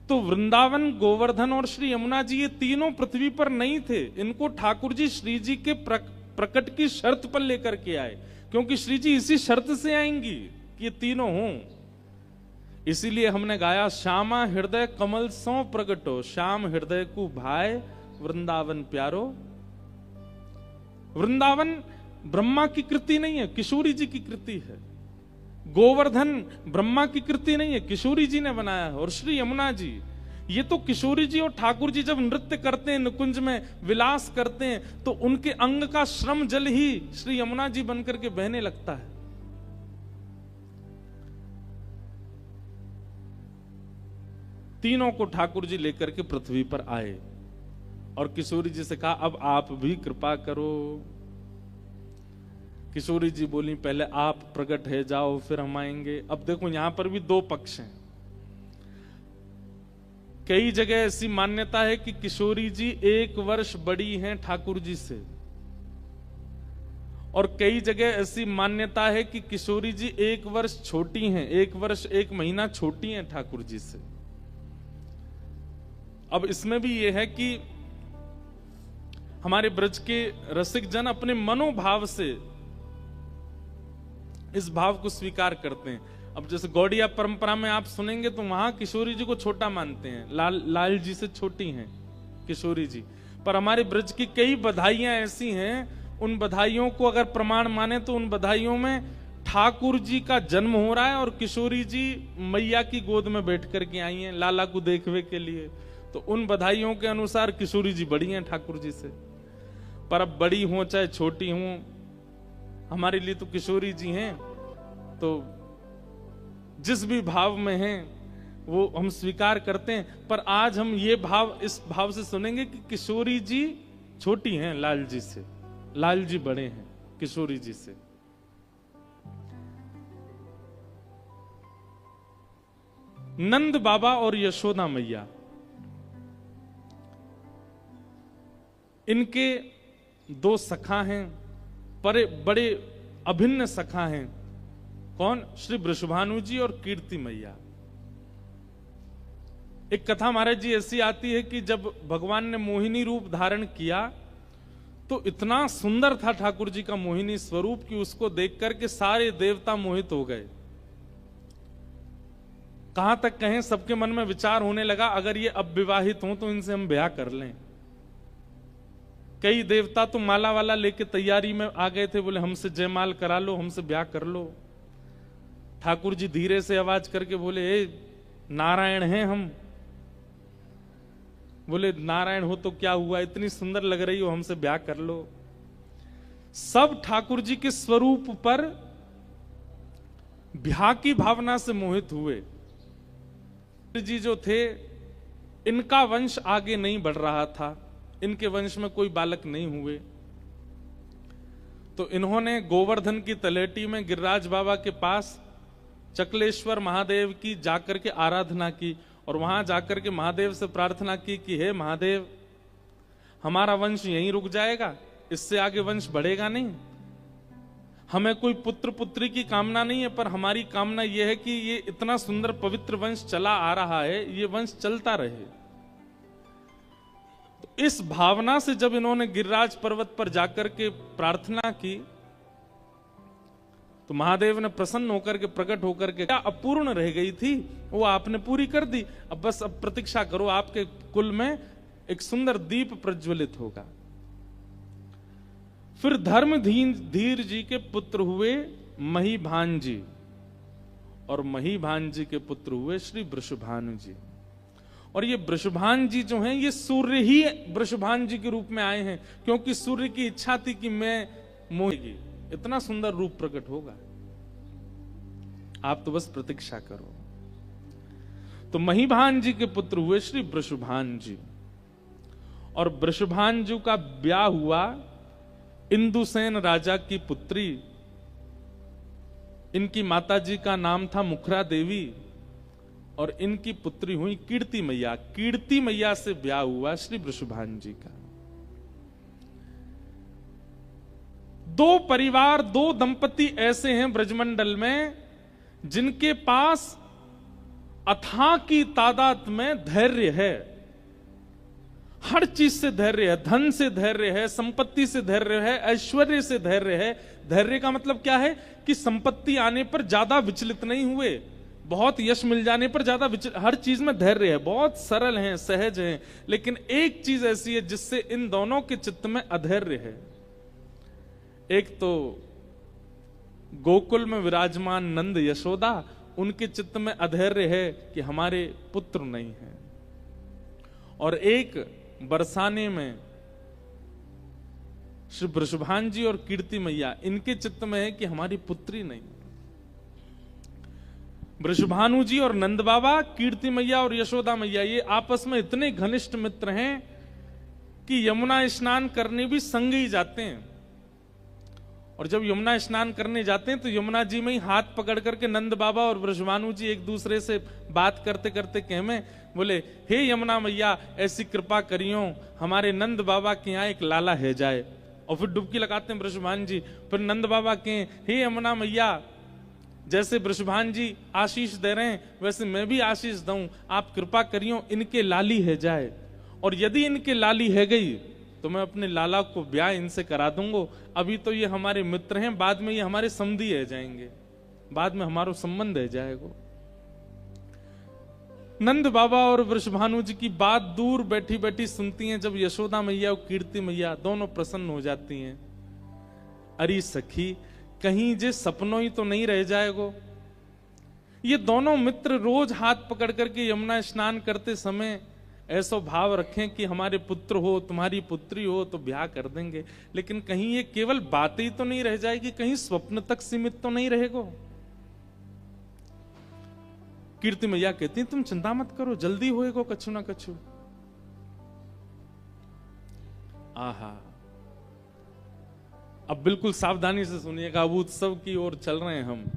तो वृंदावन, गोवर्धन और श्री यमुना जी ये तीनों पृथ्वी पर नहीं थे। इनको ठाकुर जी श्री जी के प्रकट की शर्त पर लेकर के आए, क्योंकि श्री जी इसी शर्त से आएंगी कि ये तीनों हों। इसीलिए हमने गाया, श्यामा हृदय कमल सो प्रगटो, श्याम हृदय को भाई वृंदावन प्यारो। वृंदावन ब्रह्मा की कृति नहीं है, किशोरी जी की कृति है। गोवर्धन ब्रह्मा की कृति नहीं है, किशोरी जी ने बनाया है। और श्री यमुना जी, ये तो किशोरी जी और ठाकुर जी जब नृत्य करते हैं, निकुंज में विलास करते हैं, तो उनके अंग का श्रम जल ही श्री यमुना जी बनकर के बहने लगता है। तीनों को ठाकुर जी लेकर के पृथ्वी पर आए और किशोरी जी से कहा अब आप भी कृपा करो। किशोरी जी बोली पहले आप प्रकट है जाओ फिर हम आएंगे। अब देखो यहां पर भी दो पक्ष हैं। कई जगह ऐसी मान्यता है कि किशोरी जी 1 वर्ष बड़ी हैं ठाकुर जी से, और कई जगह ऐसी मान्यता है कि किशोरी जी 1 वर्ष छोटी हैं, 1 वर्ष 1 महीना छोटी हैं ठाकुर जी से। अब इसमें भी यह है कि हमारे ब्रज के रसिक जन अपने मनोभाव से इस भाव को स्वीकार करते हैं। अब जैसे गौड़िया परंपरा में आप सुनेंगे तो वहां किशोरी जी को छोटा मानते हैं, लाल जी से छोटी हैं किशोरी जी। पर हमारे ब्रज की कई बधाइयां ऐसी हैं, उन बधाइयों को अगर प्रमाण माने तो उन बधाइयों में ठाकुर जी का जन्म हो रहा है और किशोरी जी मैया की गोद में बैठ करके आई हैं लाला को देखने के लिए। तो उन बधाइयों के अनुसार किशोरी जी बड़ी हैं ठाकुर जी से। पर अब बड़ी हो चाहे छोटी हो, हमारे लिए तो किशोरी जी हैं, तो जिस भी भाव में हैं वो हम स्वीकार करते हैं। पर आज हम ये भाव इस भाव से सुनेंगे कि किशोरी जी छोटी हैं लाल जी से, लाल जी बड़े हैं किशोरी जी से। नंद बाबा और यशोदा मैया, इनके 2 सखा हैं, बड़े अभिन्न सखा हैं। कौन? श्री वृषभानु जी और कीर्ति मैया। एक कथा महाराज जी ऐसी आती है कि जब भगवान ने मोहिनी रूप धारण किया तो इतना सुंदर था ठाकुर जी का मोहिनी स्वरूप कि उसको देख करके सारे देवता मोहित हो गए। कहां तक कहें, सबके मन में विचार होने लगा अगर ये अब विवाहित हों तो इनसे हम ब्याह कर लें। कई देवता तो माला वाला लेके तैयारी में आ गए थे, बोले हमसे जयमाल करा लो, हमसे ब्याह कर लो। ठाकुर जी धीरे से आवाज करके बोले ए नारायण हैं हम। बोले नारायण हो तो क्या हुआ, इतनी सुंदर लग रही हो, हमसे ब्याह कर लो। सब ठाकुर जी के स्वरूप पर ब्याह की भावना से मोहित हुए। जी जो थे इनका वंश आगे नहीं बढ़ रहा था, इनके वंश में कोई बालक नहीं हुए, तो इन्होंने गोवर्धन की तलेटी में गिरिराज बाबा के पास चकलेश्वर महादेव की जाकर के आराधना की और वहां जाकर के महादेव से प्रार्थना की कि हे महादेव, हमारा वंश यहीं रुक जाएगा, इससे आगे वंश बढ़ेगा नहीं। हमें कोई पुत्र पुत्री की कामना नहीं है, पर हमारी कामना यह है कि ये इतना सुंदर पवित्र वंश चला आ रहा है, ये वंश चलता रहे। तो इस भावना से जब इन्होंने गिरिराज पर्वत पर जाकर के प्रार्थना की तो महादेव ने प्रसन्न होकर के प्रकट होकर के क्या अपूर्ण रह गई थी वो आपने पूरी कर दी। अब बस अब प्रतीक्षा करो, आपके कुल में एक सुंदर दीप प्रज्वलित होगा। फिर धर्म धीर जी के पुत्र हुए महीभान जी, और महीभान जी के पुत्र हुए श्री वृषभानु जी। और ये वृषभान जी जो हैं ये सूर्य ही वृषभान जी के रूप में आए हैं, क्योंकि सूर्य की इच्छा थी कि मैं मोहेगी, इतना सुंदर रूप प्रकट होगा, आप तो बस प्रतीक्षा करो। तो महीभान जी के पुत्र हुए श्री वृषभान जी, और वृषभान जी का ब्याह हुआ इंदुसेन राजा की पुत्री, इनकी माताजी का नाम था मुखरा देवी और इनकी पुत्री हुई कीर्ति मैया। कीर्ति मैया से ब्याह हुआ श्री वृषभान जी का। 2 परिवार, 2 दंपति ऐसे हैं ब्रजमंडल में जिनके पास अथाह की तादाद में धैर्य है, हर चीज से धैर्य है, धन से धैर्य है, संपत्ति से धैर्य है, ऐश्वर्य से धैर्य है। धैर्य का मतलब क्या है कि संपत्ति आने पर ज्यादा विचलित नहीं हुए, बहुत यश मिल जाने पर ज्यादा हर चीज में धैर्य है, बहुत सरल हैं, सहज हैं। लेकिन एक चीज ऐसी है जिससे इन दोनों के चित्त में अधैर्य है। एक तो गोकुल में विराजमान नंद यशोदा, उनके चित्त में अधैर्य है कि हमारे पुत्र नहीं है, और एक बरसाने में श्री वृषभान जी और कीर्ति मैया, इनके चित्त में है कि हमारी पुत्री नहीं। वृषभानु जी और नंद बाबा, कीर्ति मैया और यशोदा मैया, ये आपस में इतने घनिष्ठ मित्र हैं कि यमुना स्नान करने भी संग ही जाते हैं। और जब यमुना स्नान करने जाते हैं तो यमुना जी में ही हाथ पकड़ करके नंद बाबा और ब्रजभानु जी एक दूसरे से बात करते करते कहमें, बोले हे यमुना मैया ऐसी कृपा करियो हमारे नंद बाबा के यहाँ एक लाला है जाए। और फिर डुबकी लगाते हैं ब्रजभान जी, फिर नंद बाबा के हे यमुना मैया जैसे ब्रजभान जी आशीष दे रहे हैं वैसे मैं भी आशीष दूं, आप कृपा करियो इनके लाली है जाए। और यदि इनके लाली है गई तो मैं अपने लाला को ब्याह इनसे करा दूंगा। अभी तो ये हमारे मित्र हैं, बाद में ये हमारे समधी रह जाएंगे, बाद में हमारा संबंध रह जाएगा। नंद बाबा और वृषभानु जी की बात दूर बैठी बैठी सुनती हैं। जब यशोदा मैया और कीर्ति मैया दोनों प्रसन्न हो जाती हैं। अरे सखी कहीं जे सपनों ही तो नहीं रह जाएगो। ये दोनों मित्र रोज हाथ पकड़ करके यमुना स्नान करते समय ऐसा भाव रखें कि हमारे पुत्र हो, तुम्हारी पुत्री हो तो ब्याह कर देंगे, लेकिन कहीं ये केवल बातें ही तो नहीं रह जाएगी, कहीं स्वप्न तक सीमित तो नहीं रहेगो। कीर्ति मैया कहती तुम चिंता मत करो, जल्दी होएगो कछु ना कछु। आहा, अब बिल्कुल सावधानी से सुनिएगा, अब उत्सव की ओर चल रहे हैं हम।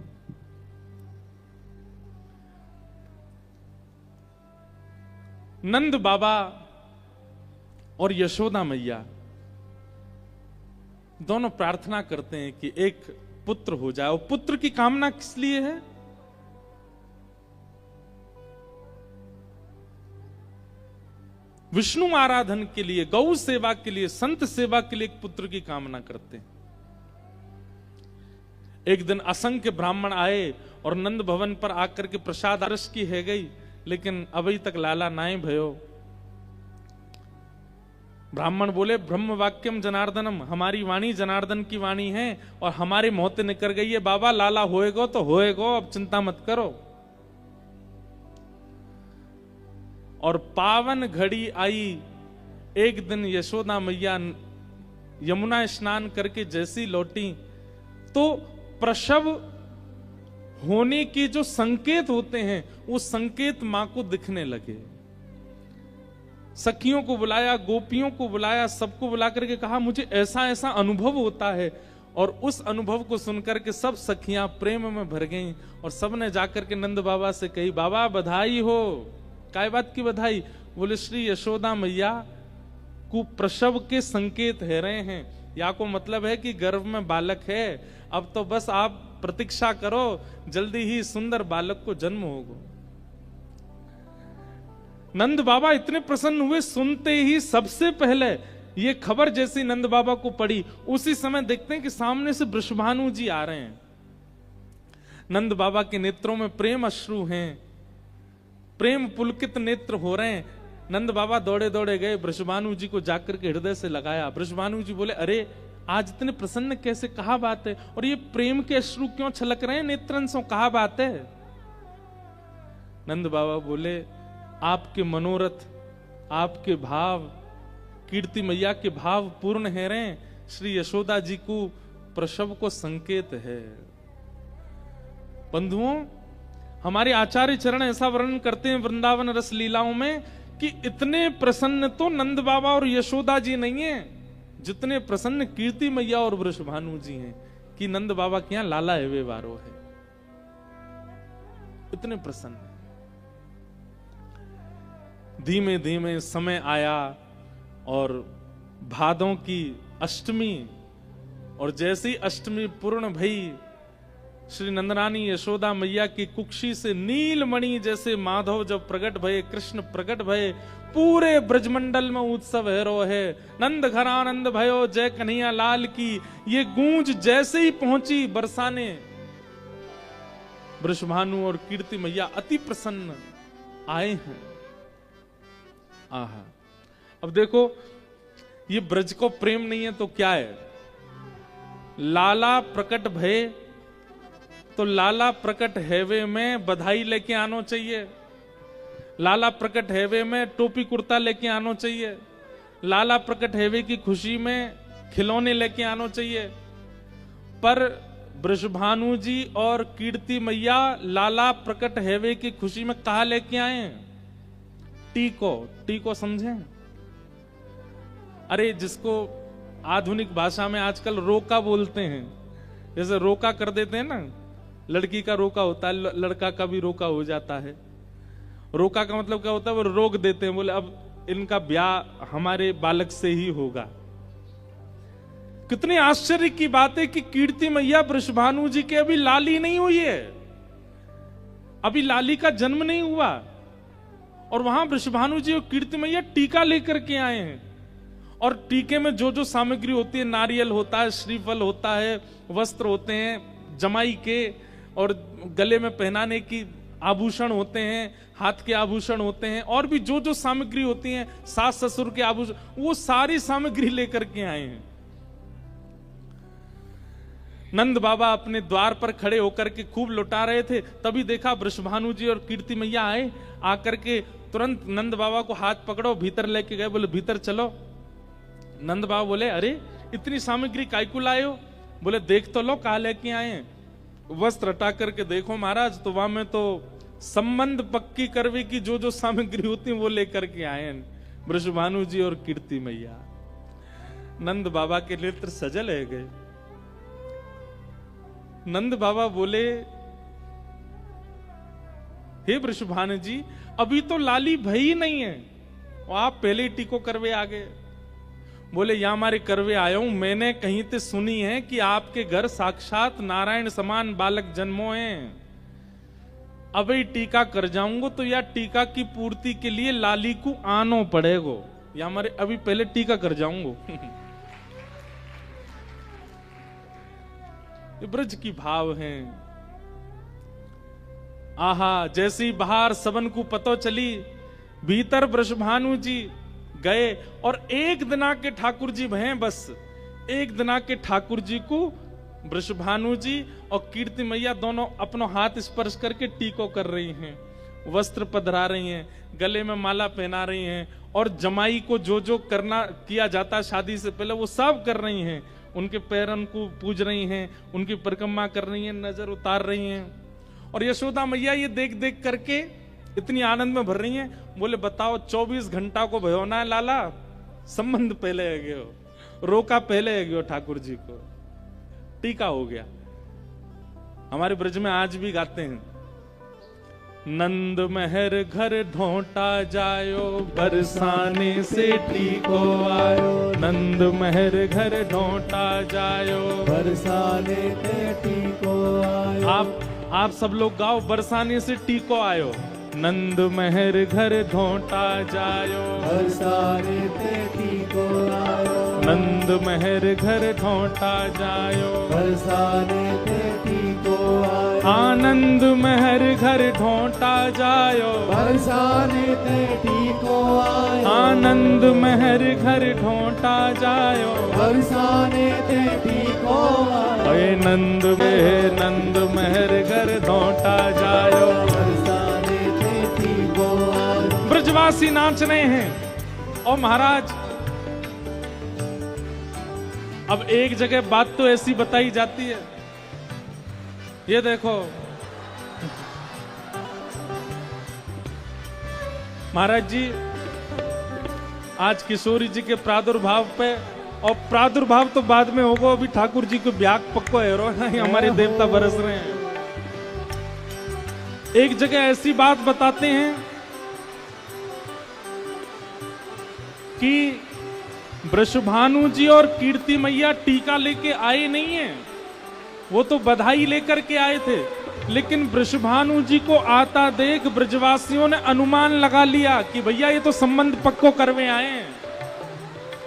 नंद बाबा और यशोदा मैया दोनों प्रार्थना करते हैं कि एक पुत्र हो जाए। और पुत्र की कामना किस लिए है? विष्णु आराधन के लिए, गौ सेवा के लिए, संत सेवा के लिए एक पुत्र की कामना करते हैं। एक दिन असंख्य ब्राह्मण आए और नंद भवन पर आकर के प्रसाद अरस की है गई, लेकिन अभी तक लाला नाय भयो। ब्राह्मण बोले ब्रह्म वाक्यम जनार्दनम, हमारी वाणी जनार्दन की वाणी है और हमारे मोहते निकल गई है बाबा, लाला होएगो तो होएगो, अब चिंता मत करो। और पावन घड़ी आई। एक दिन यशोदा मैया यमुना स्नान करके जैसी लौटी तो प्रसव होने के जो संकेत होते हैं वो संकेत मां को दिखने लगे। सखियों को बुलाया, गोपियों को बुलाया, सबको बुला करके कहा मुझे ऐसा ऐसा अनुभव होता है। और उस अनुभव को सुनकर के सब सखियां प्रेम में भर गईं और सबने जाकर के नंद बाबा से कही बाबा बधाई हो। काय बात की बधाई? बोले श्री यशोदा मैया को प्रसव के संकेत है रहे हैं, या को मतलब है कि गर्भ में बालक है, अब तो बस आप प्रतीक्षा करो, जल्दी ही सुंदर बालक को जन्म होगा। नंद बाबा इतने प्रसन्न हुए, सुनते ही सबसे पहले ये खबर जैसी नंद बाबा को पड़ी उसी समय देखते हैं कि सामने से वृषभानु जी आ रहे हैं। नंद बाबा के नेत्रों में प्रेम अश्रु हैं, प्रेम पुलकित नेत्र हो रहे हैं। नंद बाबा दौड़े दौड़े गए, वृषभानु जी को जाकर के हृदय से लगाया। वृषभानु जी बोले अरे आज इतने प्रसन्न कैसे, कहा बात है? और ये प्रेम के अश्रु क्यों छलक रहे हैं नेत्रन से, कहा बात है? नंद बाबा बोले आपके मनोरथ, आपके भाव, कीर्ति मैया के भाव पूर्ण है रहे। श्री यशोदा जी को प्रसव को संकेत है। बंधुओं, हमारे आचार्य चरण ऐसा वर्णन करते हैं वृंदावन रस लीलाओं में कि इतने प्रसन्न तो नंद बाबा और यशोदा जी नहीं है जितने प्रसन्न कीर्ति मैया और वृषभानु जी हैं कि नंद बाबा के यहां लाला एवे वारो है। इतने प्रसन्न। धीमे धीमे समय आया और भादों की अष्टमी, और जैसे ही अष्टमी पूर्ण भई, श्री नंदरानी यशोदा मैया की कुक्षी से नीलमणि जैसे माधव जब प्रकट भये, कृष्ण प्रकट भये, पूरे ब्रजमंडल में उत्सव हैरो है। नंद घरानंद भयो जय कन्हैया लाल की ये गूंज जैसे ही पहुंची बरसाने, वृषभानु और कीर्ति मैया अति प्रसन्न आए हैं। आहा, अब देखो ये ब्रज को प्रेम नहीं है तो क्या है? लाला प्रकट भय तो लाला प्रकट हैवे में बधाई लेके आना चाहिए, लाला प्रकट हैवे में टोपी कुर्ता लेके आना चाहिए, लाला प्रकट हैवे की खुशी में खिलौने लेके आना चाहिए। पर वृषभानु जी और कीर्ति मैया लाला प्रकट हैवे की खुशी में कहा लेके आए? टीको। टीको समझे? अरे जिसको आधुनिक भाषा में आजकल रोका बोलते हैं, जैसे रोका कर देते हैं ना, लड़की का रोका होता है, लड़का का भी रोका हो जाता है। रोका का मतलब क्या होता है, वो रोक देते हैं, बोले अब इनका ब्याह हमारे बालक से ही होगा। कितनी आश्चर्य की बात है कि कीर्ति मैया वृषभानु जी के अभी लाली नहीं हुई है, अभी लाली का जन्म नहीं हुआ, और वहां वृषभानु जी और कीर्ति मैया टीका लेकर के आए हैं। और टीके में जो जो सामग्री होती है, नारियल होता है, श्रीफल होता है, वस्त्र होते हैं जमाई के, और गले में पहनाने की आभूषण होते हैं, हाथ के आभूषण होते हैं, और भी जो जो सामग्री होती है, सास ससुर के आभूषण, वो सारी सामग्री लेकर के आए हैं। नंद बाबा अपने द्वार पर खड़े होकर के खूब लुटा रहे थे, तभी देखा वृषभानु जी और कीर्ति मैया आए। आकर के तुरंत नंद बाबा को हाथ पकड़ो, भीतर लेके गए, बोले भीतर चलो। नंद बाबा बोले अरे इतनी सामग्री काय को लाए हो? बोले देख तो लो कहा लेके आए हैं। वस्त्र हटा करके देखो महाराज, तो वहां में तो संबंध पक्की करवे की जो जो सामग्री होती है वो लेकर के आए हैं वृषभानु जी और कीर्ति मैया। नंद बाबा के नेत्र सजल है गए। नंद बाबा बोले हे वृषभानु जी, अभी तो लाली भई नहीं है, आप पहले ही टीको करवे आ गए। बोले यहाँ हमारे करवे आया हूं, मैंने कहीं ते सुनी है कि आपके घर साक्षात नारायण समान बालक जन्मो हैं, अभी टीका कर जाऊंगा तो या टीका की पूर्ति के लिए लाली को आनो पड़ेगो, या हमारे अभी पहले टीका कर जाऊंगा। ब्रज की भाव हैं। आहा, जैसी बाहर सबन को पतो चली, भीतर वृषभानु जी गए, और एक दिना के ठाकुर जी भय, बस एक दिना के ठाकुर जी को वृषभानु जी और कीर्ति मैया दोनों अपनो हाथ स्पर्श करके टीको कर रही हैं, वस्त्र पधरा रही हैं, गले में माला पहना रही हैं, और जमाई को जो जो करना किया जाता है शादी से पहले वो सब कर रही हैं। उनके पैरन को पूज रही हैं, उनकी परिक्रमा कर रही हैं, नजर उतार रही हैं। और यशोदा मैया ये देख देख करके इतनी आनंद में भर रही हैं। बोले बताओ 24 घंटा को भयोना है लाला, संबंध पहले है गयो, रोका पहले है गयो, ठाकुर जी को टीका हो गया। हमारे ब्रज में आज भी गाते हैं, नंद महर घर ढोंटा जायो, बरसाने से टीको आयो, नंद महर घर ढोंटा जायो, बरसाने से टीको आयो। आप सब लोग गाओ, बरसाने से टीको आयो। नंद महर घर ढोंटा जायो, बरसाने से टीको आयो, नंद महर घर ढोंटा जायो, बरसाने से टीको आयो, आनंद महर घर ढोंटा जायो, बरसाने से टीको आयो, आनंद महर घर ढोंटा जायो, बरसाने से टीको आयो, अये नंद महर घर ढोंटा जायो। बरसाने से टीको आयो। ब्रजवासी नाच रहे हैं। और महाराज अब एक जगह बात तो ऐसी बताई जाती है, ये देखो महाराज जी आज किशोरी जी के प्रादुर्भाव पे, और प्रादुर्भाव तो बाद में होगा, अभी ठाकुर जी को ब्याग पक्को हेरो है, हमारे देवता बरस रहे हैं। एक जगह ऐसी बात बताते हैं कि वृषभानु जी और कीर्ति मैया टीका लेके आए नहीं है, वो तो बधाई लेकर के आए थे, लेकिन वृषभानु जी को आता देख ब्रजवासियों ने अनुमान लगा लिया कि भैया ये तो संबंध पक्को करवे आए हैं।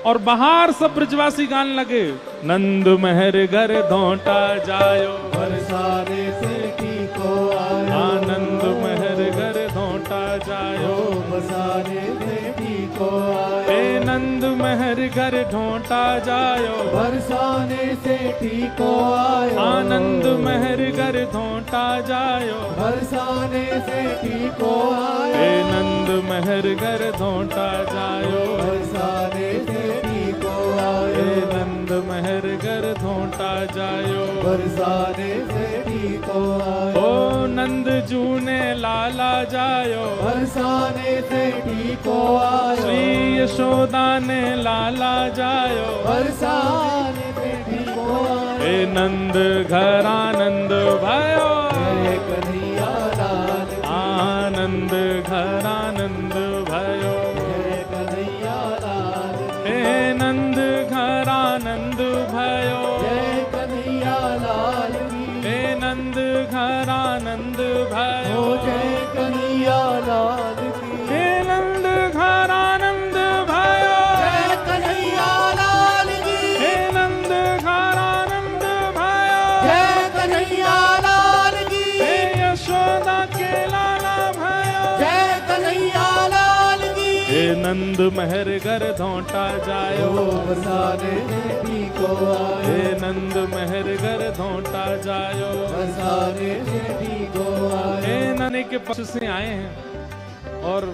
और बाहर सब ब्रजवासी गाने लगे, नंद महर घर ढोंटा जायो, बरसाने से टीको आयो, आनंद महर घर ढोंटा जायो, बरसाने से टीको आयो, ए नंद महर घर ढोंटा जायो, बरसाने से टीको आयो, आनंद महर घर ढोंटा जायो, बरसाने से टीको आयो, ए नंद महर घर ढोंटा जायो, बरसाने से टीको आयो, ए नंद महर घर ढोंटा जायो, बरसाने से टीको आयो, ओ नंद जूने लाला जायो, बरसाने से ठीक हो आयो, श्री यशोदा ने लाला जायो, बरसाने से ठीक हो आयो, हे नंद घर आनंद भयो, जय कन्हैया लाल की, आनंद घर आनंद भयो, जय कन्हैया लाल की, हे नंद घर आनंद भयो, जय कन्हैया लाल की, हे नंद घर आनंद भयो, ओ जय कन्हैया लाल की, हे नंद घर आनंद भयो, जय कन्हैया लाल की, हे नंद घर आनंद भयो, जय कन्हैया लाल की, हे यशोदा के लाला भयो, जय कन्हैया लाल की, हे नंद महर घर धोटा जायो, ओ बरसाने से ठीक हो आयो, हे नंद महर घर धोटा जायो, बरसाने से ठीक हो आयो, हे नने के पक्ष से आए हैं और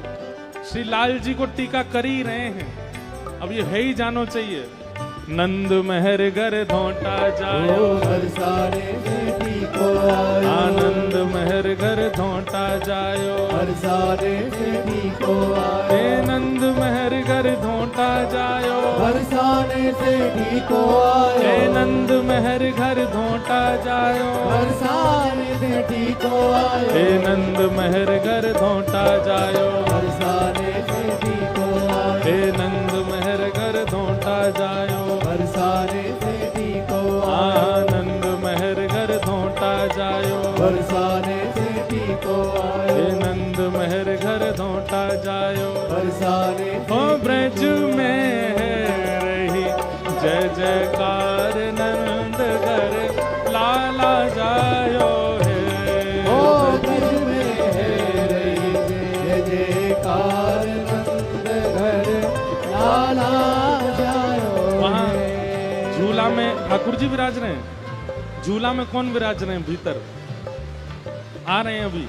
श्री लाल जी को टीका कर ही रहे हैं। अब ये है ही जानो चाहिए, नंद महर घर धोटा ओ जायो, बरसाने से ठीक हो आयो, आनंद महर घर धोटा जायो, बरसाने से ठीक हो हे आयो, नंद महर घर धोटा जायो, बरसाने से ठीक हो आयो, हे नंद महर घर धोटा जायो, बरसाने से ठीक हो आयो, हे नंद महर घर धोटा जायो, बरसाने से ठीक हो आयो, हे नंद महर घर धोटा जायो, बरसाने से ठीक हो आयो, आनंद महर घर धोटा जायो, बरसाने से ठीक हो हे आयो, नंद महर घर धोटा जायो, बरसाने ओ ब्रज में है रही जय जयकार नंद घर लाला जायो है, ओ ब्रज में है रही जय जयकार नंद घर लाला जायो वहाँ है। झूला में ठाकुर जी विराज रहे हैं, झूला में कौन विराज रहे हैं? भीतर आ रहे हैं, अभी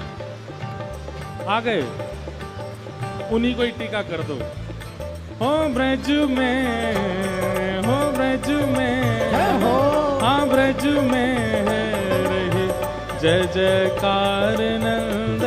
आ गए, उन्हीं को ही टीका कर दो। हो ब्रज में, हो ब्रज में, हो हाँ ब्रज में है रही जय जयकार नंद